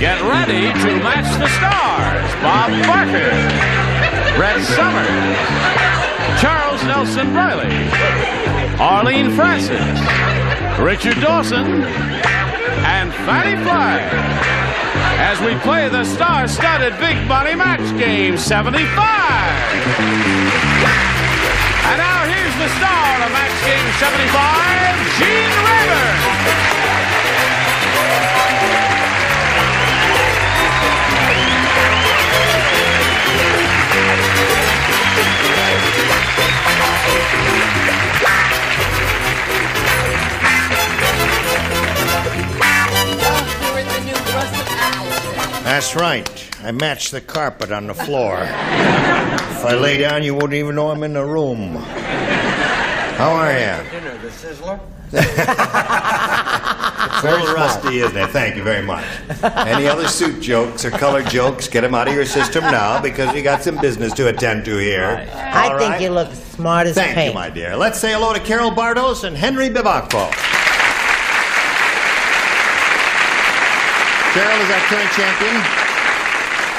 Get ready to match the stars. Bob Barker, Red Summers, Charles Nelson Reilly, Arlene Francis, Richard Dawson, and Fannie Flagg, as we play the star-studded Big Money Match Game 75. And now here's the star of Match Game 75, Gene Rayburn. That's right. I matched the carpet on the floor. If I lay down, you wouldn't even know I'm in the room. How are you? Dinner, the Sizzler? It's a little rusty, isn't it? Thank you very much. Any other suit jokes or color jokes, get them out of your system now because we got some business to attend to here. I think you look smart as paint. Thank you, my dear. Let's say hello to Carol Bartos and Henry Bevacqua. Carol is our current champion.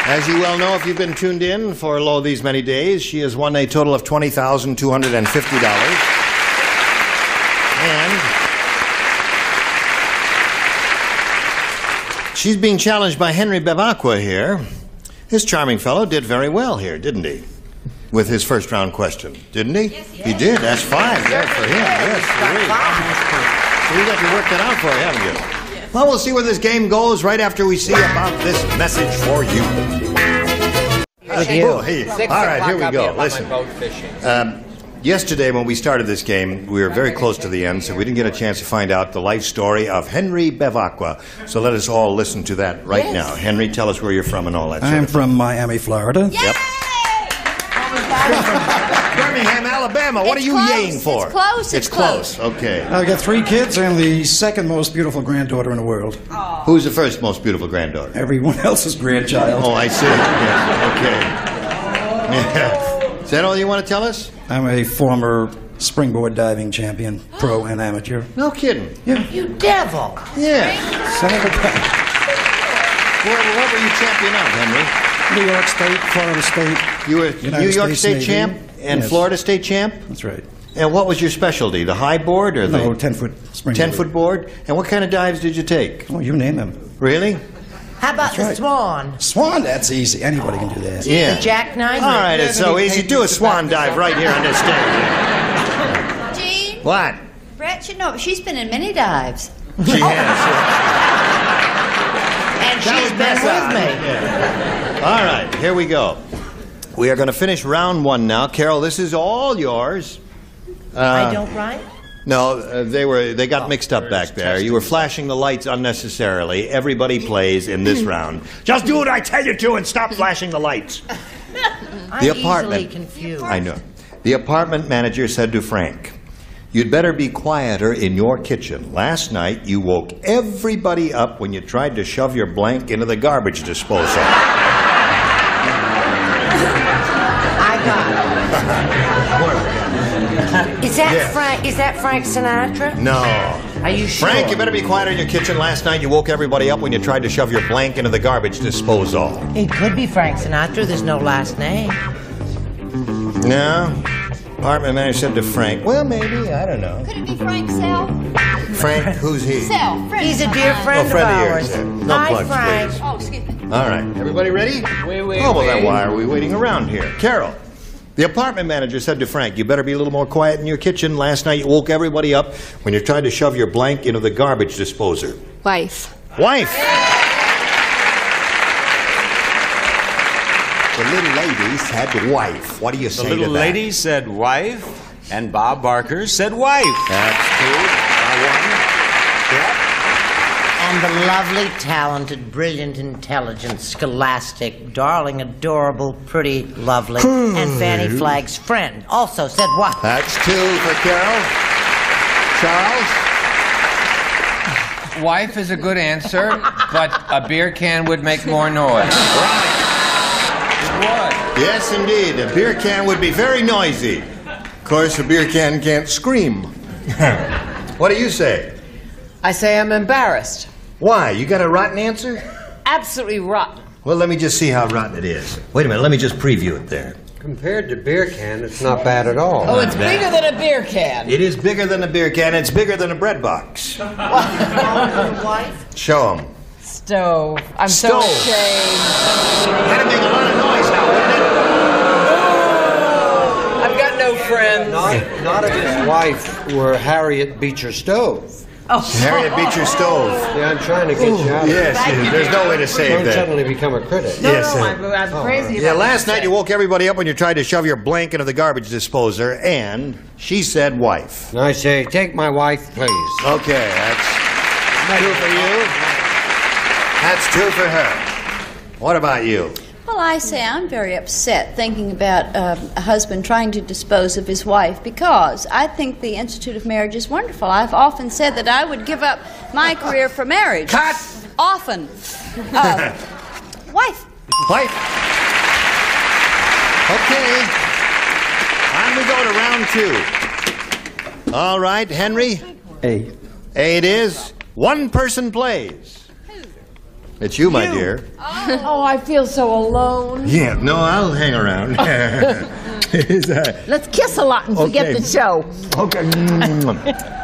As you well know, if you've been tuned in for these many days, she has won a total of $20,250. And she's being challenged by Henry Bevacqua here. This charming fellow did very well here, didn't he? With his first round question, didn't he? Yes, he did. That's 5 there for him. Yes, great. So we got to work that out for you, haven't you? Well, we'll see where this game goes right after we see about this message for you. Oh, hey. All right, here we go. Listen. Yesterday when we started this game, we were very close to the end, so we didn't get a chance to find out the life story of Henry Bevacqua. So let us all listen to that right now. Henry, tell us where you're from and all that. I'm from Miami, Florida. Yep. Birmingham, Alabama. What are you yaying for? It's close. It's close. Okay. I've got 3 kids and the second most beautiful granddaughter in the world. Aww. Who's the first most beautiful granddaughter? Everyone else's grandchild. Oh, I see. Yes. Okay. Yeah. Is that all you want to tell us? I'm a former springboard diving champion, pro and amateur. No kidding. Yeah. You devil. Yeah. Son of a gun. What were you champion of, Henry? New York State, Florida State. You were United New York States State Navy. champ and Yes. Florida State champ? That's right. And what was your specialty? The high board or the... No, 10-foot springboard. 10-foot board? And what kind of dives did you take? Oh, you name them. Really? How about That's the right. swan? Swan, that's easy. Anybody can do that. Yeah. The jackknife? All right, it's so easy. Do a swan dive right here on this stage. Gene, What? Brett should know, but she's been in many dives. She has. And she's been with me. Yeah. All right, here we go. We are going to finish round 1 now. Carol, this is all yours. I don't write? No, they got mixed up back there. You were flashing the lights unnecessarily. Everybody plays in this round. Just do what I tell you to and stop flashing the lights. I'm easily confused. I know. The apartment manager said to Frank, "You'd better be quieter in your kitchen. Last night you woke everybody up when you tried to shove your blank into the garbage disposal." I got it. Is that Yes. Frank? Is that Frank Sinatra? No. Are you sure? Frank, you better be quieter in your kitchen. Last night you woke everybody up when you tried to shove your blank into the garbage disposal. It could be Frank Sinatra. There's no last name. No? Apartment manager said to Frank, well, maybe, I don't know. Could it be Frank Sell? Frank, who's he? Sell, friend. He's a dear friend, friend of of ours. yours. No Hi, plugs, Frank. please. Oh, excuse me. All right, everybody ready? Wait. Oh, well, then why are we waiting around here? Carol, the apartment manager said to Frank, you better be a little more quiet in your kitchen. Last night you woke everybody up when you tried to shove your blank into the garbage disposer. Wife. Wife! The little lady said wife. What do you say to that? The little lady said wife, and Bob Barker said wife. That's two. One. And the lovely, talented, brilliant, intelligent, scholastic, darling, adorable, pretty, lovely, and Fannie Flagg's friend also said what? That's two for Carol. Charles? Wife is a good answer, but a beer can would make more noise. Right. It would. Yes, indeed. A beer can would be very noisy. Of course, a beer can can't scream. What do you say? I say I'm embarrassed. Why? You got a rotten answer? absolutely rotten. Well, let me just see how rotten it is. Wait a minute, let me just preview it there. Compared to beer can, it's not bad at all. Oh, it's bigger than a beer can. It is bigger than a beer can. It's bigger than a bread box. Show them. Stove. I'm so ashamed. That'd make a lot of noise now, wouldn't it? I've got no friends. Not if his wife were Harriet Beecher Stowe. Oh. Harriet Beecher Stowe. Yeah, I'm trying to get you out of it. Yes, there's no way to save Don't that. suddenly become a critic. No, Yes, I'm crazy about Yeah, last night you woke everybody up when you tried to shove your blank into the garbage disposer, and she said wife. And I say, take my wife, please. Okay, that's 2 for you. That's 2 for her. What about you? Well, I say I'm very upset thinking about a husband trying to dispose of his wife because I think the Institute of Marriage is wonderful. I've often said that I would give up my career for marriage. Cut! Often. Wife. Wife. Okay. On we go to round 2. All right, Henry. A. A it is. One person plays. It's you, my dear. Oh, I feel so alone. Yeah, no, I'll hang around. Let's kiss a lot and forget Okay. the show. Okay.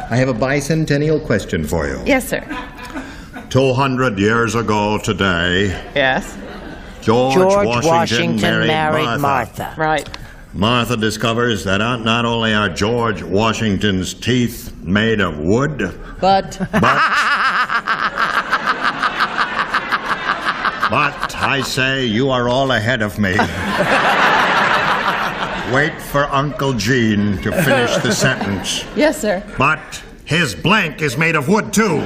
I have a bicentennial question for you. Yes, sir. 200 years ago today, Yes. George Washington married Martha. Right. Martha discovers that not only are George Washington's teeth made of wood, But but I say you are all ahead of me. Wait for Uncle Gene to finish the sentence. yes, sir. But his blank is made of wood, too.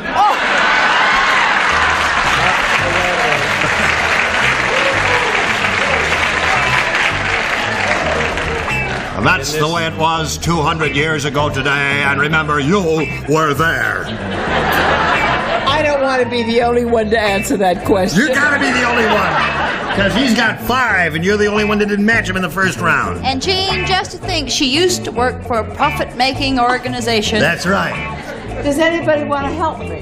And that's the way it was 200 years ago today, and remember, you were there. I don't want to be the only one to answer that question. You gotta be the only one. Because he's got 5, and you're the only one that didn't match him in the first round. And Jean, just to think, she used to work for a profit-making organization. That's right. Does anybody want to help me?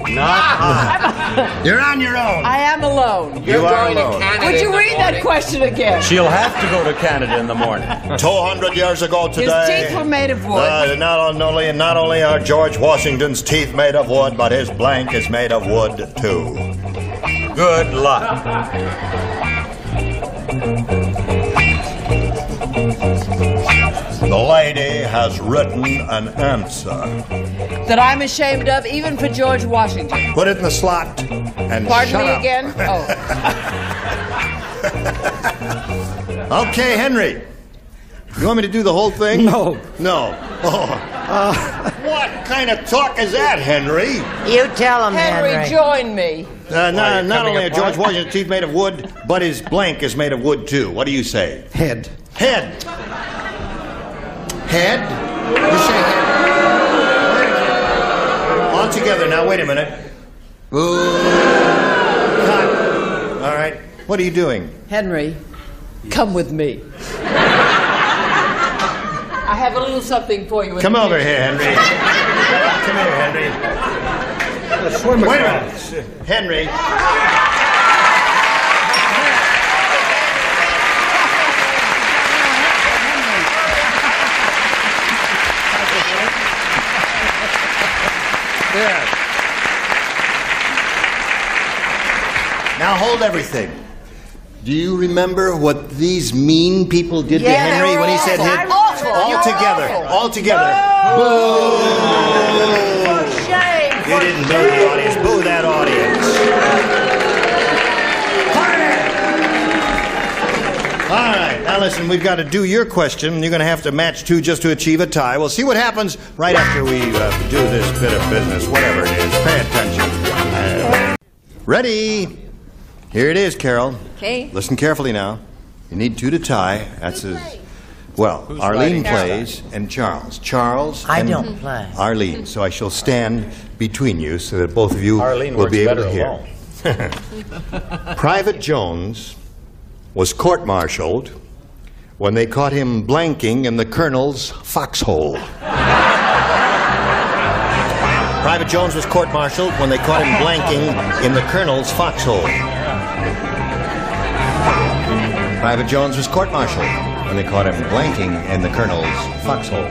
You're on your own. I am alone. You are alone. Would you read that question again? She'll have to go to Canada in the morning. 200 years ago His today. teeth were made of wood. Not only are George Washington's teeth made of wood, but his blank is made of wood, too. Good luck. The lady has written an answer. That I'm ashamed of, even for George Washington. Put it in the slot and Pardon shut me up. again? Oh. Okay, Henry. You want me to do the whole thing? No. No. Oh. What kind of talk is that, Henry? You tell him, Henry. Henry, join me. Not only are George Washington's teeth made of wood, but his blank is made of wood, too. What do you say? Head. Head. Head? You say head. Wait a minute. All together now, wait a minute. Ooh. Cut. All right. What are you doing? Henry, come with me. I have a little something for you. Come over here, Henry. Come here, Henry. Wait a minute. Henry. There. Now hold everything. Do you remember what these mean people did to Henry when he said head? All together. Boo! Shame. You didn't boo the audience. Boo that audience. All right. Now listen, we've got to do your question. You're going to have to match 2 just to achieve a tie. We'll see what happens right after we do this bit of business, whatever it is. Pay attention. Ready? Here it is, Carol. Okay. Listen carefully now. You need 2 to tie. That's well, Arlene plays and Charles. Charles I and don't play. Arlene. So I shall stand between you so that both of you will be able to hear. Private Jones was court-martialed when they caught him blanking in the colonel's foxhole. Private Jones was court-martialed when they caught him blanking in the colonel's foxhole. Private Jones was court-martialed when they caught him blanking in the colonel's foxhole.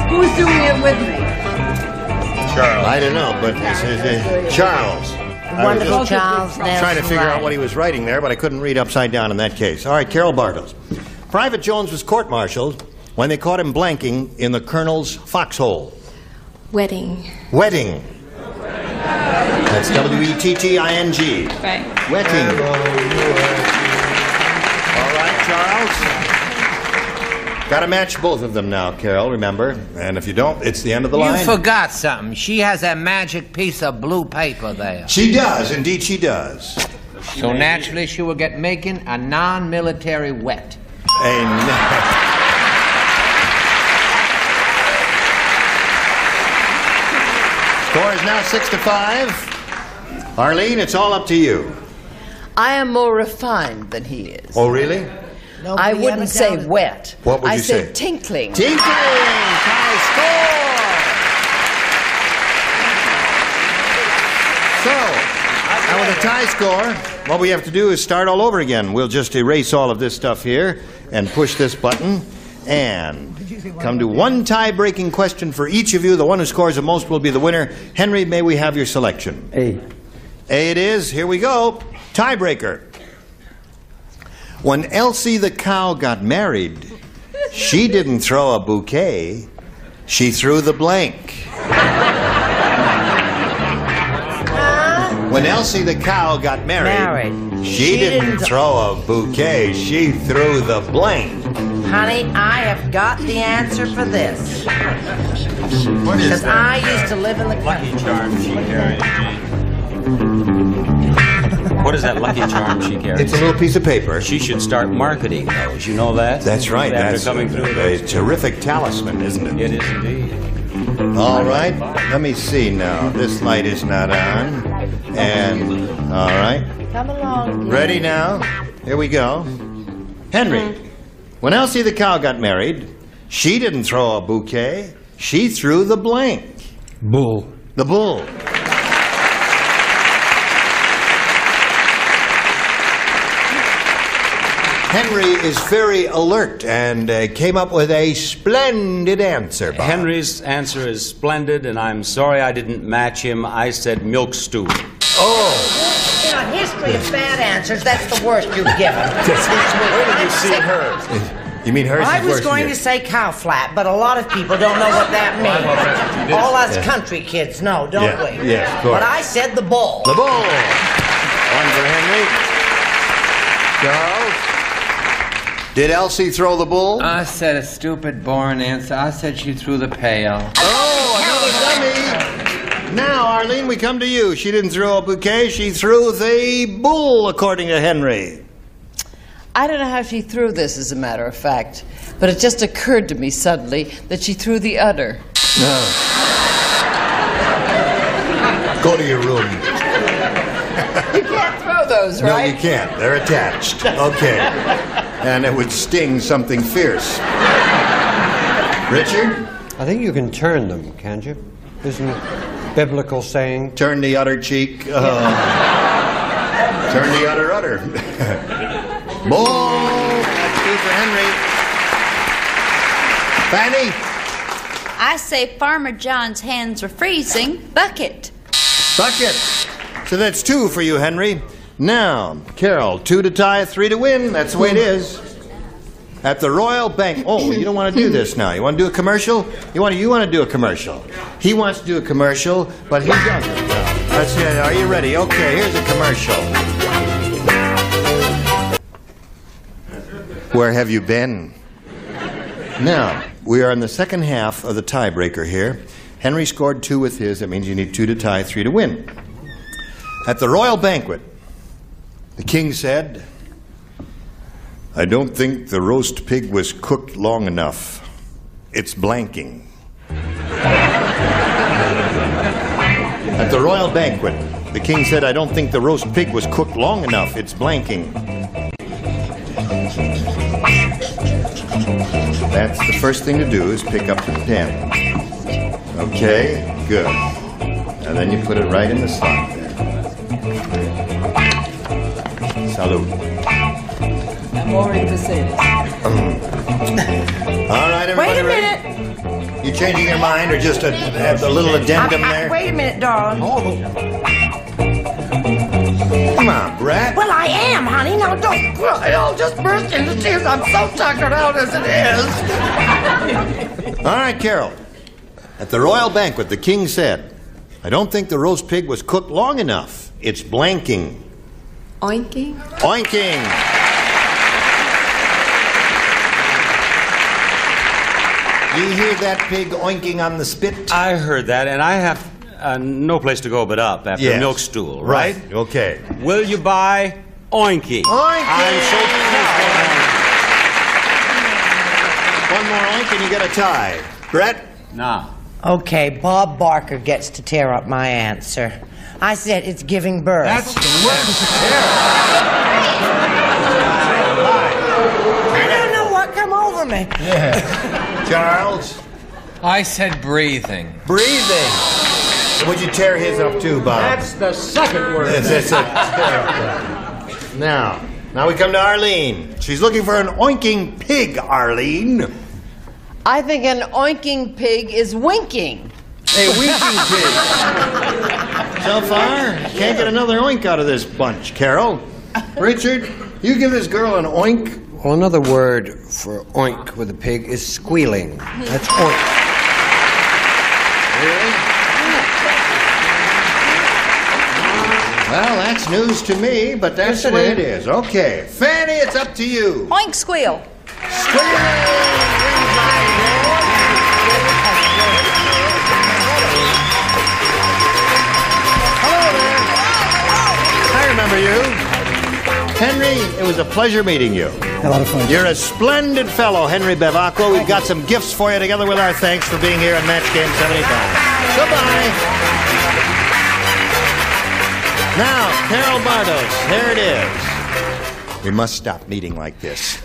Who's doing it with me? Charles. I don't know, but Charles. Wonderful Charles Nelson. Trying to figure out what he was writing there, but I couldn't read upside down in that case. All right, Carol Bartos. Private Jones was court-martialed when they caught him blanking in the colonel's foxhole. Wedding. Wedding. That's W-E-T-T-I-N-G. Right. Wedding. All right, Charles. Got to match both of them now, Carol, remember? And if you don't, it's the end of the line. You forgot something. She has a magic piece of blue paper there. She does. Indeed, she does. So naturally, she will get making a non-military wet. Score is now 6-5. Arlene, it's all up to you. I am more refined than he is. Oh, really? No, I wouldn't say wet. What would you say? I say tinkling. Tinkling! Tie score! So, now with a tie score, what we have to do is start all over again. We'll just erase all of this stuff here and push this button and come to one tie-breaking question for each of you. The one who scores the most will be the winner. Henry, may we have your selection? A. A it is. Here we go. Tiebreaker. When Elsie the cow got married, she didn't throw a bouquet, she threw the blank. When Elsie the cow got married, she didn't throw a bouquet, she threw the blank. Honey, I have got the answer for this. What is Because I used to live in the Lucky Charm she carries, What is that Lucky Charm she carries? It's a little piece of paper. She should start marketing those. You know that? That's right. That's coming through a terrific talisman, isn't it? It is indeed. All right. Let me see now. This light is not on. And, all right. Come along. Ready now? Here we go. Henry, when Elsie the cow got married, she didn't throw a bouquet, she threw the blank. Bull. The bull. Henry is very alert and came up with a splendid answer, Bob. Henry's answer is splendid, and I'm sorry I didn't match him. I said milk stew. Oh. In a history of bad answers, that's the worst you've given. Where did you see hers? You mean hers I is was worse going than to yours? say cow flat, but a lot of people don't know what that means. All us country kids know, don't we? Yes, of course. But I said the bull. The bull. One for Henry. Charles? Did Elsie throw the bull? I said a stupid, boring answer. I said she threw the pail. Oh, another dummy. Now, Arlene, we come to you. She didn't throw a bouquet. She threw the bull, according to Henry. I don't know how she threw this, as a matter of fact, but it just occurred to me suddenly that she threw the udder. No. Go to your room. You can't throw those, No, right? you can't. They're attached. Okay. And it would sting something fierce. Richard? I think you can turn them, can't you? Isn't it biblical saying? Turn the udder cheek. Turn the udder. Bull. That's two for Henry. Fannie? I say Farmer John's hands were freezing. Bucket. Bucket. So that's two for you, Henry. Now, Carol, 2 to tie, 3 to win. That's the way it is. At the Royal Bank. Oh, you don't want to do this now. You want to do a commercial? You want to do a commercial. He wants to do a commercial, but he doesn't. Let's see. Are you ready? Okay, here's a commercial. Where have you been? Now, we are in the second half of the tiebreaker here. Henry scored 2 with his. That means you need 2 to tie, 3 to win. At the royal banquet, the king said, "I don't think the roast pig was cooked long enough. It's blanking." At the royal banquet, the king said, "I don't think the roast pig was cooked long enough. It's blanking." That's the first thing to do is pick up the pen. Okay, good. And then you put it right in the slot there. Salud. More to say this. All right, everybody. Wait a ready? minute. You changing your mind or just a little addendum there? Wait a minute, darling. Come on, Brett. Well, I am, honey. Now don't cry. I'll just burst into tears. I'm so tuckered out as it is. All right, Carol. At the royal banquet, the king said, I don't think the roast pig was cooked long enough. It's blanking. Oinking? Oinking. You hear that pig oinking on the spit? I heard that, and I have no place to go but up after Yes. milk stool, right? Okay. Will you buy Oinky? Oinky! I'm so proud. One more oink and you get a tie. Brett? Nah. Okay, Bob Barker gets to tear up my answer. I said it's giving birth. That's the worst. I don't know what come over me. Charles? I said breathing. Breathing. Would you tear his up too, Bob? That's the second word. Now we come to Arlene. She's looking for an oinking pig, Arlene. I think an oinking pig is winking. A winking pig. So far, can't get another oink out of this bunch, Carol. Richard, you give this girl an oink. Well, another word for oink with a pig is squealing. That's oink. Really? Well, that's news to me, but that's the way it is. Okay. Fannie, it's up to you. Oink squeal. I remember you. Henry, it was a pleasure meeting you. A lot of fun. You're a splendid fellow, Henry Bevacqua. We've got some gifts for you together with our thanks for being here on Match Game 75. Goodbye. Now, Carol Bartos, here it is. We must stop meeting like this.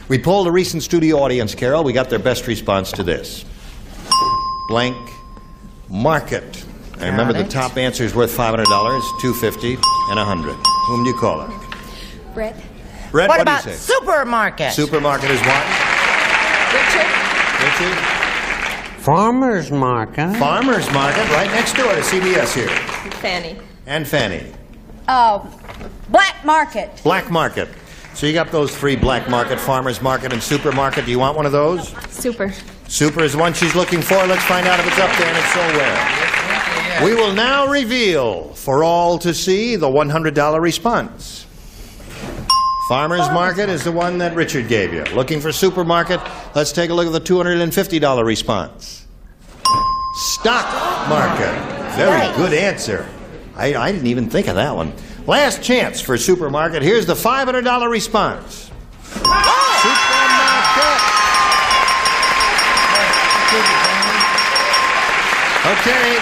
We polled a recent studio audience, Carol. We got their best response to this. Blank market. I remember the top answer is worth $500, $250, and $100. Whom do you call her? Brett. Brett, What what do you about say? supermarket? Supermarket is what? Richard. Richard? Farmer's market. Farmer's market, right next door to CBS here. Fannie. And Fannie. Black market. Black market. So you got those three: black market, farmer's market, and supermarket. Do you want one of those? Super. Super is the one she's looking for. Let's find out if it's up there, and it's so where. We will now reveal for all to see the $100 response. Farmer's market is the one that Richard gave you. Looking for supermarket? Let's take a look at the $250 response. Stock market. Very good answer. I didn't even think of that one. Last chance for supermarket. Here's the $500 response. Supermarket. Okay.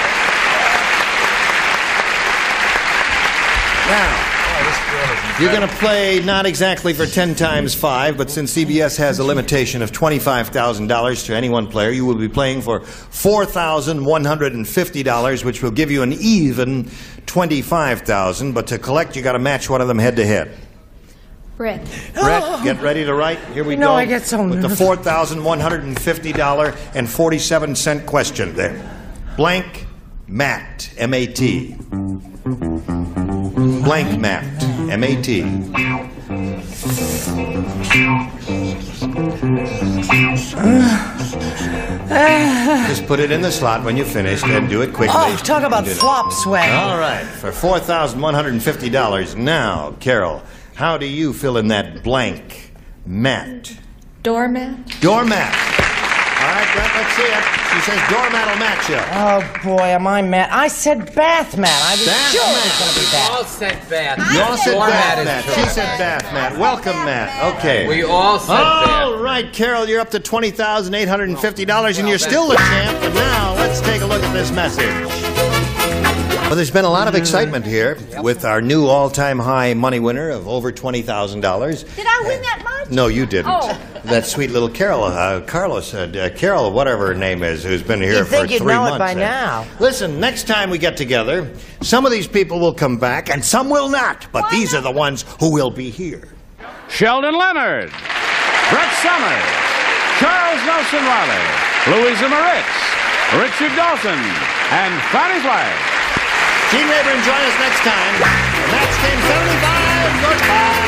Now, you're going to play not exactly for 10 times 5, but since CBS has a limitation of $25,000 to any one player, you will be playing for $4,150, which will give you an even $25,000. But to collect, you got to match one of them head to head. Brett. Brett, get ready to write. Here we go. I get so with the nervous. $4,150 and 47-cent question there. Blank mat, M-A-T. Blank mat, M-A-T. Just put it in the slot when you finish and do it quickly. Oh, talk about Do it. flop sweat. All right, for $4,150. Now, Carol, how do you fill in that blank mat? Doormat. Doormat. All right, Brett, let's see it. She says doormat will match you. Oh, boy, am I mad. I said bath mat. I was Bath sure it mat. was going to be bath. all said bath. You all said Doormat bath is mat. true. She said bath mat. Welcome, Matt. Okay. We all said All bath. right, Carol, you're up to $20,850, and you're still the champ. But now, let's take a look at this message. Well, there's been a lot of excitement here with our new all-time high money winner of over $20,000. Did I win that much? No, you didn't. Oh. That sweet little Carol, Carol, whatever her name is, who's been here for 3 months. You'd know it by now. Listen, next time we get together, some of these people will come back and some will not. But these are the ones who will be here. Sheldon Leonard, Brett Summers, Charles Nelson Reilly, Louisa Moritz, Richard Dawson, and Fannie Flagg. Gene Rayburn, join us next time. Match Game 75. Goodbye.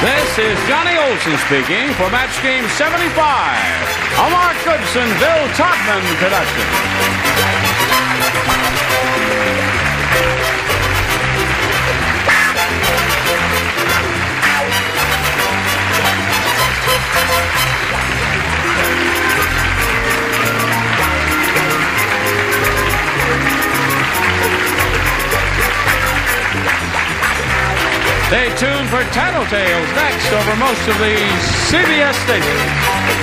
This is Johnny Olson speaking for Match Game 75, a Mark Goodson, Bill Todman production. Stay tuned for Tattletales next over most of the CBS stations.